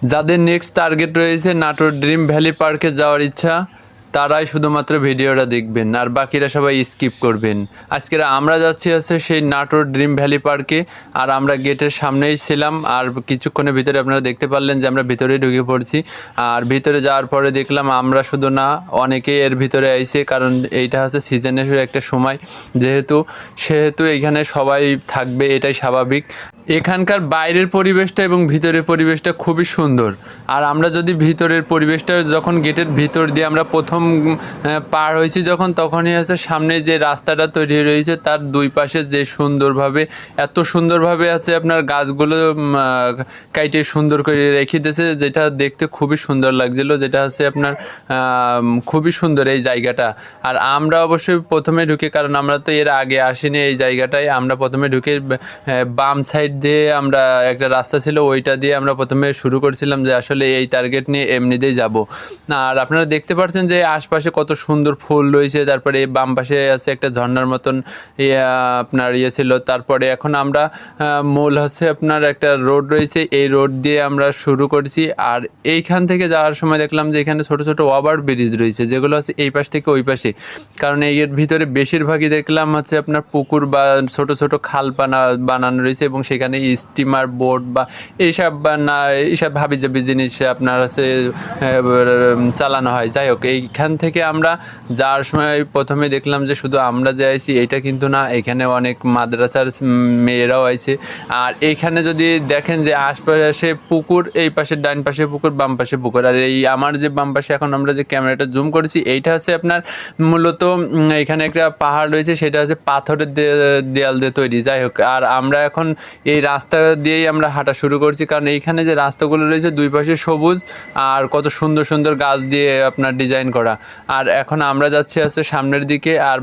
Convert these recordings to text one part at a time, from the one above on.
যাদের next target রয়েছে Natore dream valley পার্কে যাওয়ার ইচ্ছা, তারাই শুধুমাত্র ভিডিওটা দেখবেন আর বাকিরা সবাই স্কিপ করবেন। আজকের আমরা যাচ্ছি হচ্ছে সেই নাটোর ড্রিম ভ্যালি পার্কে। আর আমরা গেটের সামনেই ছিলাম, আর কিছুক্ষণের ভিতরে আপনারা দেখতে পারলেন যে আমরা ভিতরে ঢুকে পড়ছি। আর ভিতরে যাওয়ার পরে দেখলাম আমরা শুধু না, অনেকেই এর ভিতরে আইছে, কারণ এইটা হচ্ছে সিজনের একটা সময়, সেহেতু এখানে সবাই থাকবে, এটাই স্বাভাবিক। এখানকার বাইরের পরিবেশটা এবং ভিতরের পরিবেশটা খুবই সুন্দর। আর আমরা যদি ভিতরের পরিবেশটা, যখন গেটের ভিতর দিয়ে আমরা প্রথম পার হয়েছি তখনই হচ্ছে সামনে যে রাস্তাটা তৈরি রয়েছে তার দুই পাশে যে সুন্দরভাবে, এত সুন্দরভাবে আছে আপনার গাছগুলো কাইটে সুন্দর করে রেখে দিয়েছে, যেটা দেখতে খুবই সুন্দর লাগছিল, যেটা হচ্ছে আপনার খুবই সুন্দর এই জায়গাটা। আর আমরা অবশ্যই প্রথমে ঢুকে, কারণ আমরা তো এর আগে আসিনি এই জায়গাটায়, আমরা প্রথমে ঢুকে বাম সাইড দিয়ে আমরা একটা রাস্তা ছিল, ওইটা দিয়ে আমরা প্রথমে শুরু করছিলাম যে আসলে এই টার্গেট নিয়ে এমনিতেই যাব। আর আপনারা দেখতে পাচ্ছেন যে আশপাশে কত সুন্দর ফুল রয়েছে। তারপরে বাম পাশে আছে একটা ঝর্ণার মতন আপনার ছিল। তারপরে এখন আমরা মূল হচ্ছে আপনার একটা রোড রয়েছে, এই রোড দিয়ে আমরা শুরু করছি। আর এইখান থেকে যাওয়ার সময় দেখলাম যে এখানে ছোট ছোট ওভার ব্রিজ রয়েছে, যেগুলো হচ্ছে এই পাশ থেকে ওই পাশে, কারণ এর ভিতরে বেশিরভাগই দেখলাম হচ্ছে আপনার পুকুর বা ছোট ছোট খাল বানানো রয়েছে, এবং সেখানে স্টিমার বোট বা এইসব হাবিজাবি জিনিস আপনার আছে চালানো হয়। যাই হোক, এইখান থেকে আমরা যাওয়ার সময় প্রথমে দেখলাম যে শুধু আমরা যে আইছি এটা কিন্তু না, এখানে অনেক মাদ্রাসার মেয়েরাও আইছে। আর এইখানে যদি দেখেন যে আশপাশে পুকুর, এই পাশে ডান পাশে পুকুর, বাম পাশে পুকুর। আর এই আমার যে বাম পাশে এখন আমরা যে ক্যামেরাটা জুম করেছি, এইটা হচ্ছে আপনার মূলত এখানে একটা পাহাড় রয়েছে, সেটা হচ্ছে পাথরের দেয়াল দিয়ে তৈরি। যাই হোক, আর আমরা এখন এই রাস্তা দিয়েই আমরা হাঁটা শুরু করছি, কারণ এইখানে যে রাস্তাগুলো রয়েছে দুই পাশে সবুজ আর কত সুন্দর সুন্দর গাছ দিয়ে আপনার ডিজাইন করা। আর এখন আমরা যাচ্ছি হচ্ছে সামনের দিকে, আর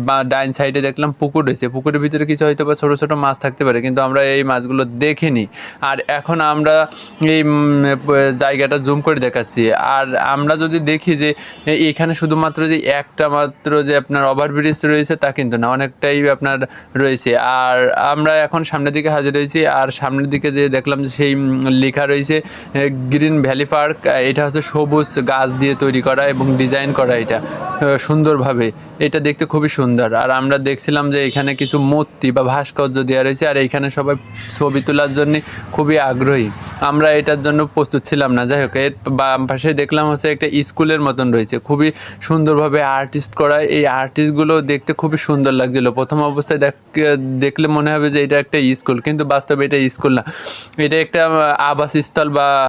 বা ডাইন সাইডে দেখলাম পুকুর রয়েছে, পুকুরের ভিতরে কিছু হয়তো বা ছোটো ছোটো মাছ থাকতে পারে, কিন্তু আমরা এই মাছগুলো দেখিনি। আর এখন আমরা এই জায়গাটা জুম করে দেখাচ্ছি। আর আমরা যদি দেখি যে এখানে শুধুমাত্র যে একটা মাত্র যে আপনার ওভারব্রিজ রয়েছে তা কিন্তু না, অনেকটাই আপনার রয়েছে। আর আমরা এখন সামনের দিকে হাজির হয়েছি, আর সামনের দিকে যে দেখলাম যে সেই লেখা রয়েছে গ্রিন ভ্যালি পার্ক। এটা হচ্ছে সবুজ গাছ দিয়ে তৈরি করা এবং ডিজাইন করা, এটা সুন্দরভাবে, এটা দেখতে খুবই সুন্দর। আর আমরা দেখছিলাম যে এখানে কিছু মূর্তি বা ভাস্কর্য দেওয়া রয়েছে, আর এইখানে সবাই ছবি তোলার জন্য খুবই আগ্রহী। আমরা এটার জন্য প্রস্তুত ছিলাম না। যাই হোক, এর বাম পাশে দেখলাম হচ্ছে একটা স্কুলের মতন রয়েছে, খুবই সুন্দরভাবে আর্টিস্ট করা। এই আর্টিস্টগুলো দেখতে খুবই সুন্দর লাগছিল। প্রথম অবস্থায় দেখলে মনে হবে যে এটা একটা স্কুল, কিন্তু বাস্তবে এটা স্কুল না, এটা একটা আবাসস্থল বা